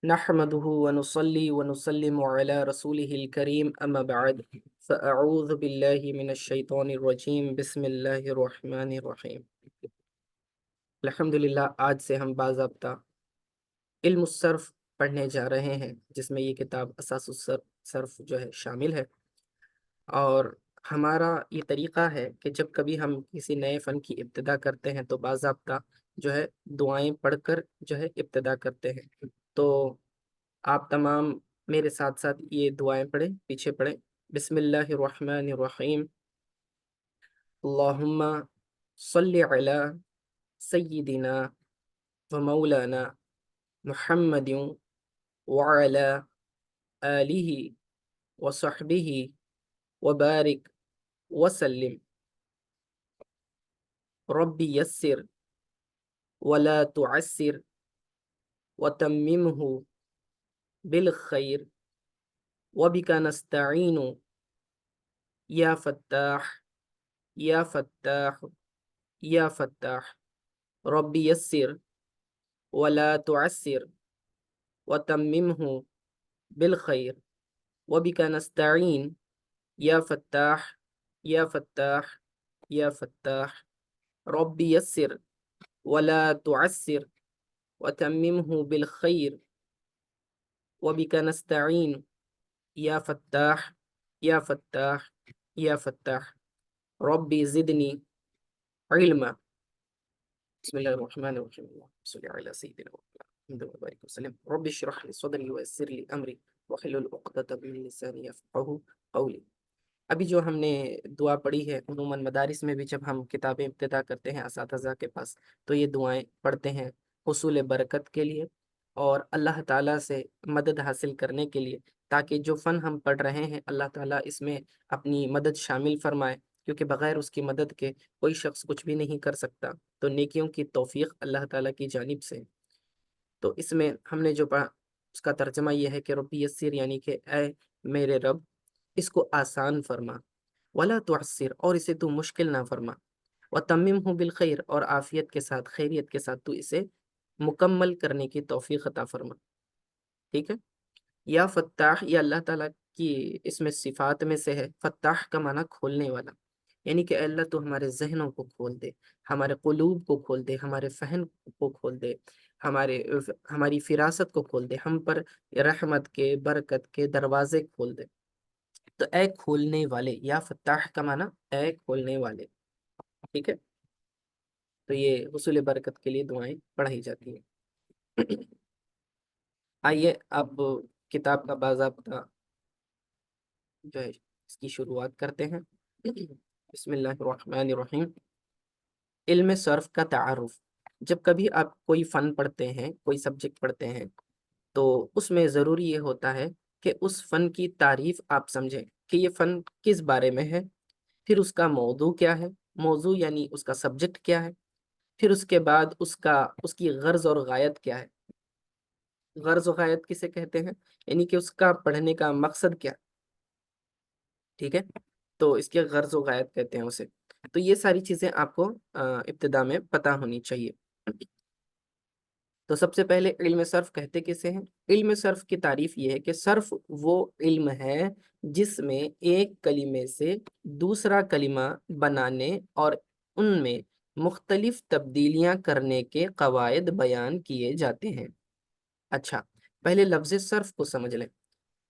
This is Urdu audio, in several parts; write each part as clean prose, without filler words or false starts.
نحمده ونصلي ونسلم على رسوله الكريم أما بعد فأعوذ بالله من الشيطان الرجيم بسم الله الرحمن الرحيم الحمدللہ آج سے ہم باضابطہ علم الصرف پڑھنے جا رہے ہیں، جس میں یہ کتاب اساس الصرف جو ہے شامل ہے۔ اور ہمارا یہ طریقہ ہے کہ جب کبھی ہم کسی نئے فن کی ابتدا کرتے ہیں تو باضابطہ جو ہے دعائیں پڑھ کر جو ہے ابتدا کرتے ہیں۔ تو آپ تمام میرے ساتھ ساتھ یہ دعائیں پڑھیں، پیچھے پڑھیں۔ بسم اللہ الرحمن الرحیم، اللہم صلی علی سیدنا و مولانا محمد وعلی آلہ وصحبہ وبارک وسلم۔ رب یسر ولا تعسر وتممہ بالخیر وبک نستعین یا فتاح یا فتاح یا فتاح۔ رب یسر ولا تعسر وتممہ بالخیر وبک نستعین یا فتاح یا فتاح یا فتاح۔ رب یسر ولا تعسر وتممہ بالخیر وبک نستعین یا فتاح یا فتاح یا فتاح۔ ربی زدنی علما۔ بسم اللہ الرحمن الرحیم، اللہم صلی علی سیدنا محمد وبارک وسلم۔ رب اشرح لی صدری ویسر لی امری واحلل عقدۃ من لسانی یفقہوا قولی۔ ابھی جو ہم نے دعا پڑھی ہے، عموماً مدارس میں بھی جب ہم کتابیں ابتدا کرتے ہیں اساتذہ کے پاس تو یہ دعائیں پڑھتے ہیں حصول برکت کے لیے اور اللہ تعالیٰ سے مدد حاصل کرنے کے لیے، تاکہ جو فن ہم پڑھ رہے ہیں اللہ تعالیٰ اس میں اپنی مدد شامل فرمائے، کیونکہ بغیر اس کی مدد کے کوئی شخص کچھ بھی نہیں کر سکتا۔ تو نیکیوں کی توفیق اللہ تعالیٰ کی جانب سے۔ تو اس میں ہم نے جو پڑھا اس کا ترجمہ یہ ہے کہ ربی یسر، یعنی کہ اے میرے رب اس کو آسان فرما، ولا تعسر اور اسے تو مشکل نہ فرما، وتممہ بالخیر اور عافیت کے ساتھ، خیریت کے ساتھ تو اسے مکمل کرنے کی توفیق عطا فرما۔ ٹھیک ہے۔ یا فتاح، یہ اللہ تعالیٰ کی اس میں صفات میں سے ہے۔ فتاح کا معنی کھولنے والا، یعنی کہ اے اللہ تو ہمارے ذہنوں کو کھول دے، ہمارے قلوب کو کھول دے، ہمارے فہم کو کھول دے، ہماری فراست کو کھول دے، ہم پر رحمت کے، برکت کے دروازے کھول دے۔ تو اے کھولنے والے، یا فتاح کا معنی اے کھولنے والے۔ ٹھیک ہے۔ تو یہ حصول برکت کے لیے دعائیں پڑھائی جاتی ہیں۔ آئیے اب کتاب کا باضابطہ جو ہے اس کی شروعات کرتے ہیں۔ بسم اللہ الرحمن الرحیم۔ علم صرف کا تعارف۔ جب کبھی آپ کوئی فن پڑھتے ہیں، کوئی سبجیکٹ پڑھتے ہیں، تو اس میں ضروری یہ ہوتا ہے کہ اس فن کی تعریف آپ سمجھیں کہ یہ فن کس بارے میں ہے، پھر اس کا موضوع کیا ہے، موضوع یعنی اس کا سبجیکٹ کیا ہے، پھر اس کے بعد اس کی غرض اور غایت کیا ہے۔ غرض و غایت کسے کہتے ہیں؟ یعنی کہ اس کا پڑھنے کا مقصد کیا۔ ٹھیک ہے۔ تو اس کے غرض و غایت کہتے ہیں اسے۔ تو یہ ساری چیزیں آپ کو ابتدا میں پتہ ہونی چاہیے۔ تو سب سے پہلے علم صرف کہتے کسے ہیں؟ علم صرف کی تعریف یہ ہے کہ صرف وہ علم ہے جس میں ایک کلمے سے دوسرا کلمہ بنانے اور ان میں مختلف تبدیلیاں کرنے کے قواعد بیان کیے جاتے ہیں۔ اچھا، پہلے لفظ صرف کو سمجھ لیں۔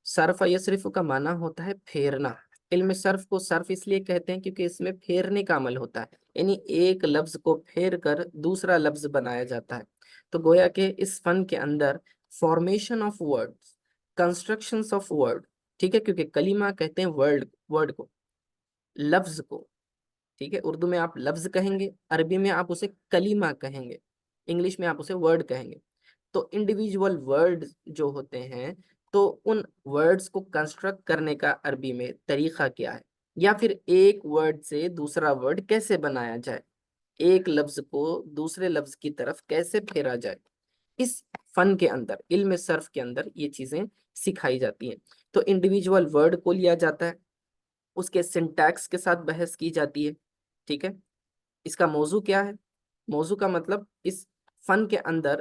صرف یصرف کا معنی ہوتا ہے پھیرنا۔ علم صرف کو صرف اس لیے کہتے ہیں کیونکہ اس میں پھیرنے کا عمل ہوتا ہے، یعنی ایک لفظ کو پھیر کر دوسرا لفظ بنایا جاتا ہے۔ تو گویا کہ اس فن کے اندر formation of word, constructions of word, ٹھیک ہے، کیونکہ کلمہ کہتے ہیں ورڈ کو، لفظ کو۔ ٹھیک ہے، اردو میں آپ لفظ کہیں گے، عربی میں آپ اسے کلمہ کہیں گے، انگلش میں آپ اسے ورڈ کہیں گے۔ تو انڈیویجول ورڈ جو ہوتے ہیں، تو ان ورڈز کو کنسٹرکٹ کرنے کا عربی میں طریقہ کیا ہے، یا پھر ایک ورڈ سے دوسرا ورڈ کیسے بنایا جائے، ایک لفظ کو دوسرے لفظ کی طرف کیسے پھیرا جائے، اس فن کے اندر، علم صرف کے اندر یہ چیزیں سکھائی جاتی ہیں۔ تو انڈیویجول ورڈ کو لیا جاتا ہے، اس کے سنٹیکس کے ساتھ بحث کی جاتی ہے۔ ٹھیک ہے۔ اس کا موضوع کیا ہے؟ موضوع کا مطلب اس فن کے اندر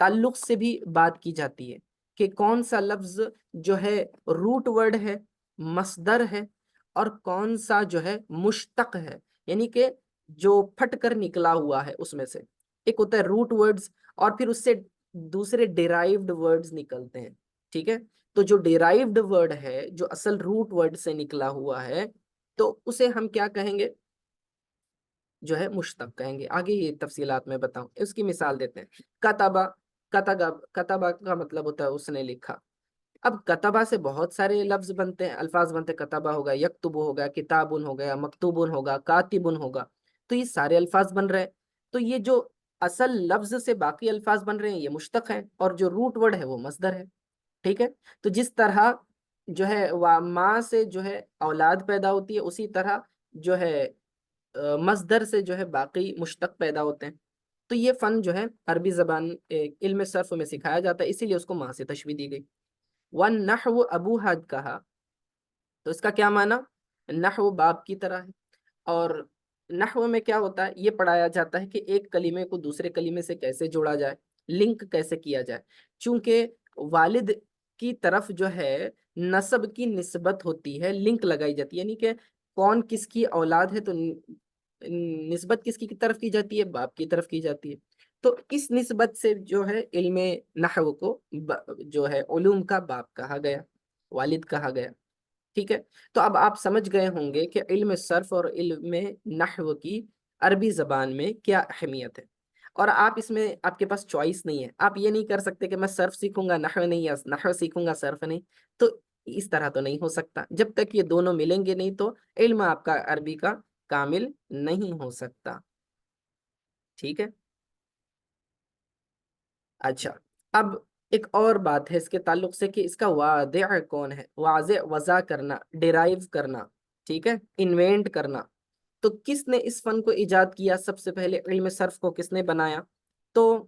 تعلق سے بھی بات کی جاتی ہے کہ کون سا لفظ جو ہے روٹ ورڈ ہے، مصدر ہے، اور کون سا جو ہے مشتق ہے، یعنی کہ جو پھٹ کر نکلا ہوا ہے اس میں سے۔ ایک ہوتا ہے روٹ ورڈز، اور پھر اس سے دوسرے ڈیرائیوڈ ورڈز نکلتے ہیں، ٹھیک ہے؟ تو جو ڈیرائیوڈ ورڈ ہے، جو اصل روٹ ورڈ سے نکلا ہوا ہے، تو اسے ہم کیا کہیں گے؟ جو ہے مشتق کہیں گے۔ آگے یہ تفصیلات میں بتاؤں، اس کی مثال دیتے ہیں۔ کتبہ، کتبہ کا مطلب ہوتا ہے اس نے لکھا۔ اب کتبہ سے بہت سارے لفظ بنتے ہیں، الفاظ بنتے ہیں۔ کتبہ ہوگا، یکتب ہوگا، کتابن ہو گیا، مکتوبن ہوگا، کاتبن ہوگا، تو یہ سارے الفاظ بن رہے ہیں۔ تو یہ جو اصل لفظ سے باقی الفاظ بن رہے ہیں یہ مشتق ہیں، اور جو روٹ ورڈ ہے وہ مصدر ہے، ٹھیک ہے؟ تو جس طرح جو ہے ماں سے جو ہے اولاد پیدا ہوتی ہے، اسی طرح جو ہے مصدر سے جو ہے باقی مشتق پیدا ہوتے ہیں۔ تو یہ فن جو ہے عربی زبان علم صرف میں سکھایا جاتا ہے، اسی لیے اس کو ماں سے تشبیہ دی گئی۔ وَالنَّحْوُ ابوہا کہا، تو اس کا کیا معنی؟ نحو باپ کی طرح ہے، اور نحو میں کیا ہوتا ہے؟ یہ پڑھایا جاتا ہے کہ ایک کلمے کو دوسرے کلمے سے کیسے جوڑا جائے، لنک کیسے کیا جائے۔ چونکہ والد کی طرف جو ہے نسب کی نسبت ہوتی ہے، لنک لگائی جاتی ہے، یعنی کہ کون کس کی اولاد ہے، تو نسبت کس کی طرف کی جاتی ہے؟ باپ کی طرف کی جاتی ہے۔ تو اس نسبت سے جو ہے علم نحو کو جو ہے علوم کا باپ کہا گیا، والد کہا گیا، ٹھیک ہے؟ تو اب آپ سمجھ گئے ہوں گے کہ علم صرف اور علم نحو کی عربی زبان میں کیا اہمیت ہے۔ اور آپ اس میں، آپ کے پاس چوائس نہیں ہے، آپ یہ نہیں کر سکتے کہ میں صرف سیکھوں گا نحو نہیں، یا نحو سیکھوں گا صرف نہیں۔ تو اس طرح تو نہیں ہو سکتا، جب تک یہ دونوں ملیں گے نہیں تو علم آپ کا عربی کا کامل نہیں ہو سکتا، ٹھیک ہے؟ اچھا، اب ایک اور بات ہے اس کے تعلق سے کہ اس کا واضع کون ہے؟ واضع، وضع کرنا، ڈیرائیو کرنا، ٹھیک ہے، انوینٹ کرنا۔ تو کس نے اس فن کو ایجاد کیا؟ سب سے پہلے علم صرف کو کس نے بنایا؟ تو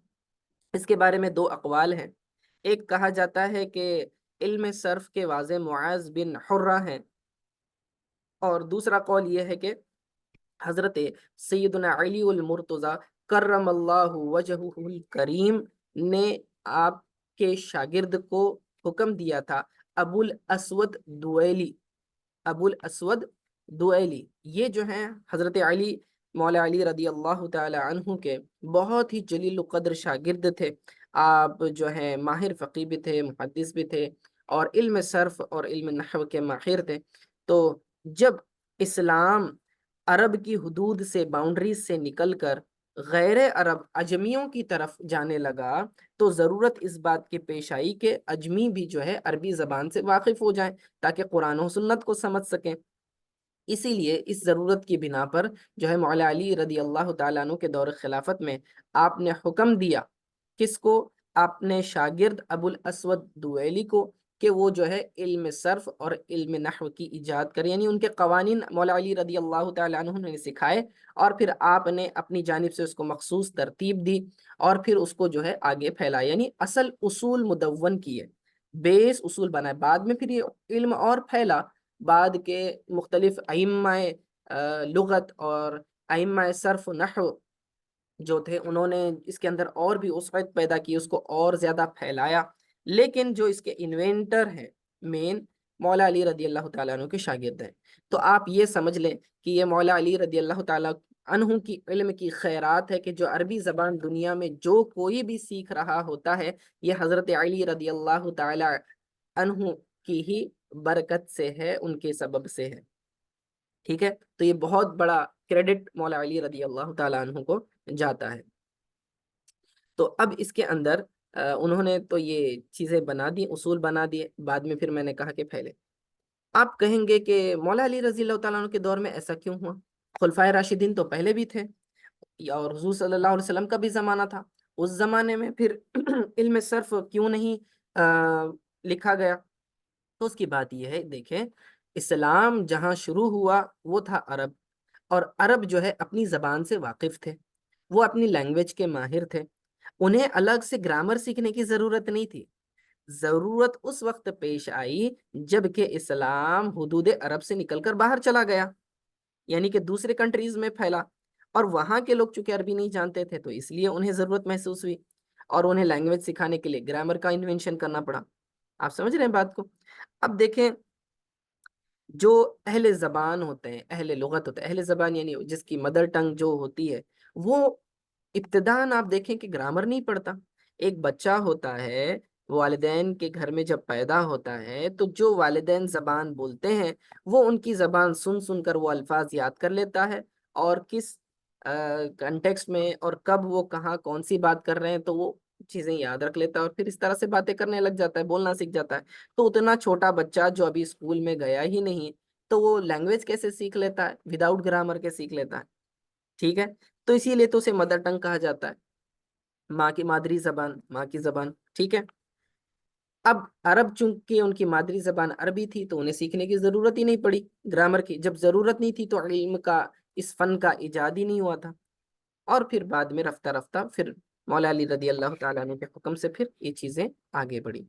اس کے بارے میں دو اقوال ہیں۔ ایک کہا جاتا ہے کہ علم صرف کے واضع معاذ بن حرہ ہیں، اور دوسرا قول یہ ہے کہ حضرت سیدنا علی المرتضی کرم اللہ وجہہ الکریم نے آپ کے شاگرد کو حکم دیا تھا، ابو الاسود دوئلی، ابو الاسود دوئلی، یہ جو ہیں حضرت علی، مولا علی رضی اللہ تعالی عنہ کے بہت ہی جلیل القدر شاگرد تھے۔ آپ جو ہیں ماہر فقیہ بھی تھے، محدث بھی تھے، اور علم صرف اور علم نحو کے ماہر تھے۔ تو جب اسلام عرب کی حدود سے، باؤنڈریز سے نکل کر غیر عرب اجمیوں کی طرف جانے لگا، تو ضرورت اس بات کی پیش آئی کہ اجمی بھی جو ہے عربی زبان سے واقف ہو جائیں تاکہ قرآن و سنت کو سمجھ سکیں۔ اسی لیے اس ضرورت کی بنا پر جو ہے مولا علی رضی اللہ تعالیٰ عنہ کے دور خلافت میں آپ نے حکم دیا، کس کو؟ آپ نے شاگرد ابو الاسود دوئلی کو، کہ وہ جو ہے علم صرف اور علم نحو کی ایجاد کرے، یعنی ان کے قوانین مولا علی رضی اللہ تعالیٰ عنہ نے سکھائے، اور پھر آپ نے اپنی جانب سے اس کو مخصوص ترتیب دی، اور پھر اس کو جو ہے آگے پھیلایا، یعنی اصل اصول مدون کیے، بیس اصول بنائے۔ بعد میں پھر یہ علم اور پھیلا، بعد کے مختلف ائمہ لغت اور ائمہ صرف و نحو جو تھے، انہوں نے اس کے اندر اور بھی وسعت پیدا کی، اس کو اور زیادہ پھیلایا۔ لیکن جو اس کے انوینٹر ہیں مین، مولا علی رضی اللہ تعالیٰ عنہ کے شاگرد ہیں۔ تو آپ یہ سمجھ لیں کہ یہ مولا علی رضی اللہ تعالیٰ عنہ کی علم کی خیرات ہے کہ جو عربی زبان دنیا میں جو کوئی بھی سیکھ رہا ہوتا ہے، یہ حضرت علی رضی اللہ تعالیٰ عنہ کی ہی برکت سے ہے، ان کے سبب سے ہے، ٹھیک ہے؟ تو یہ بہت بڑا کریڈٹ مولا علی رضی اللہ تعالیٰ عنہ کو جاتا ہے۔ تو اب اس کے اندر انہوں نے تو یہ چیزیں بنا دی، اصول بنا دیے، بعد میں پھر میں نے کہا کہ پھیلے۔ آپ کہیں گے کہ مولا علی رضی اللہ تعالیٰ عنہ کے دور میں ایسا کیوں ہوا؟ خلفائے راشدین تو پہلے بھی تھے، اور حضور صلی اللہ علیہ وسلم کا بھی زمانہ تھا، اس زمانے میں پھر علم صرف کیوں نہیں لکھا گیا؟ تو اس کی بات یہ ہے، دیکھیں، اسلام جہاں شروع ہوا وہ تھا عرب، اور عرب جو ہے اپنی زبان سے واقف تھے، وہ اپنی لینگویج کے ماہر تھے، انہیں الگ سے گرامر سیکھنے کی ضرورت نہیں تھی۔ ضرورت اس وقت پیش آئی جب کہ اسلام حدود عرب سے نکل کر باہر چلا گیا، یعنی کہ دوسرے کنٹریز میں پھیلا، اور وہاں کے لوگ چونکہ عربی نہیں جانتے تھے تو اس لیے انہیں ضرورت محسوس ہوئی۔ اور انہیں لینگویج سکھانے کے لیے گرامر کا انوینشن کرنا پڑا. آپ سمجھ رہے ہیں بات کو؟ اب دیکھیں جو اہل زبان ہوتے ہیں، اہل لغت ہوتے ہیں، اہل زبان یعنی جس کی مدر ٹنگ جو ہوتی ہے، وہ ابتداً آپ دیکھیں کہ گرامر نہیں پڑھتا. ایک بچہ ہوتا ہے، والدین کے گھر میں جب پیدا ہوتا ہے تو جو والدین زبان بولتے ہیں وہ ان کی زبان سن سن کر وہ الفاظ یاد کر لیتا ہے، اور کس کنٹیکسٹ میں اور کب وہ کہاں کون سی بات کر رہے ہیں تو وہ چیزیں یاد رکھ لیتا ہے، اور پھر اس طرح سے باتیں کرنے لگ جاتا ہے، بولنا سیکھ جاتا ہے. تو اتنا چھوٹا بچہ جو ابھی اسکول میں گیا ہی نہیں تو وہ لینگویج کیسے سیکھ لیتا ہے؟ وداؤٹ گرامر کے سیکھ لیتا ہے. ٹھیک ہے، تو اسی لیے تو اسے مدر ٹنگ کہا جاتا ہے، ماں کی مادری زبان، ماں کی زبان. ٹھیک ہے، اب عرب چونکہ ان کی مادری زبان عربی تھی تو انہیں سیکھنے کی ضرورت ہی نہیں پڑی گرامر کی. جب ضرورت نہیں تھی تو علم کا، اس فن کا ایجاد ہی نہیں ہوا تھا. اور پھر بعد میں رفتہ رفتہ پھر مولا علی رضی اللہ تعالیٰ عنہ کے حکم سے پھر یہ چیزیں آگے بڑھی.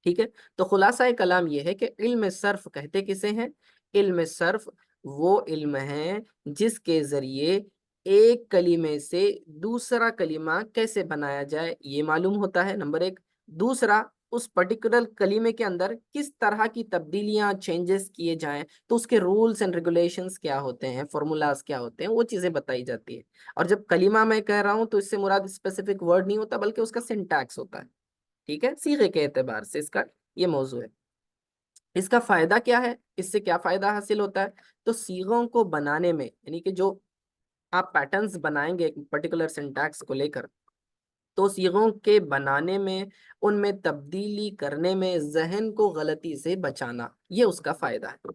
ٹھیک ہے، تو خلاصہ کلام یہ ہے کہ علم صرف کہتے کسے ہیں؟ علم صرف وہ علم ہے جس کے ذریعے ایک کلمے سے دوسرا کلمہ کیسے بنایا جائے یہ معلوم ہوتا ہے، نمبر ایک. دوسرا، اس پرٹیکولر کلمے کے اندر کس طرح کی تبدیلیاں، چینجز کیے جائیں تو اس کے رولز اینڈ ریگولیشنز کیا ہوتے ہیں، فارمولاز کیا ہوتے ہیں، وہ چیزیں بتائی جاتی ہے. اور جب کلمہ میں کہہ رہا ہوں تو اس سے مراد اسپیسیفک ورڈ نہیں ہوتا بلکہ اس کا سنٹیکس ہوتا ہے. ٹھیک ہے، صیغے کے اعتبار سے اس کا یہ موضوع ہے. اس کا فائدہ کیا ہے؟ اس سے کیا فائدہ حاصل ہوتا ہے؟ تو صیغوں کو بنانے میں، یعنی کہ جو آپ پیٹرنز بنائیں گے ایک پرٹیکولر سنٹیکس کو لے کر، تو صیغوں کے بنانے میں، ان میں تبدیلی کرنے میں، ذہن کو غلطی سے بچانا، یہ اس کا فائدہ ہے.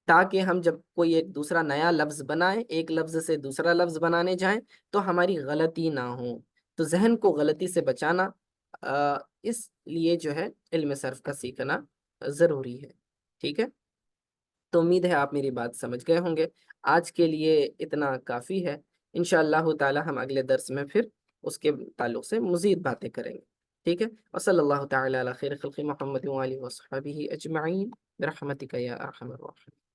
تاکہ ہم جب کوئی ایک دوسرا نیا لفظ بنائیں، ایک لفظ سے دوسرا لفظ بنانے جائیں تو ہماری غلطی نہ ہو. تو ذہن کو غلطی سے بچانا، اس لیے جو ہے علم صرف کا سیکھنا ضروری ہے. ٹھیک ہے، تو امید ہے آپ میری بات سمجھ گئے ہوں گے. آج کے لیے اتنا کافی ہے. انشاءاللہ تعالی ہم اگلے درس میں پھر اس کے تعلق سے مزید باتیں کریں گے. ٹھیک ہے، وصلی اللہ تعالی علی خیر خلق محمد وآلہ وصحبہ اجمعین برحمتک یا ارحم الراحمین.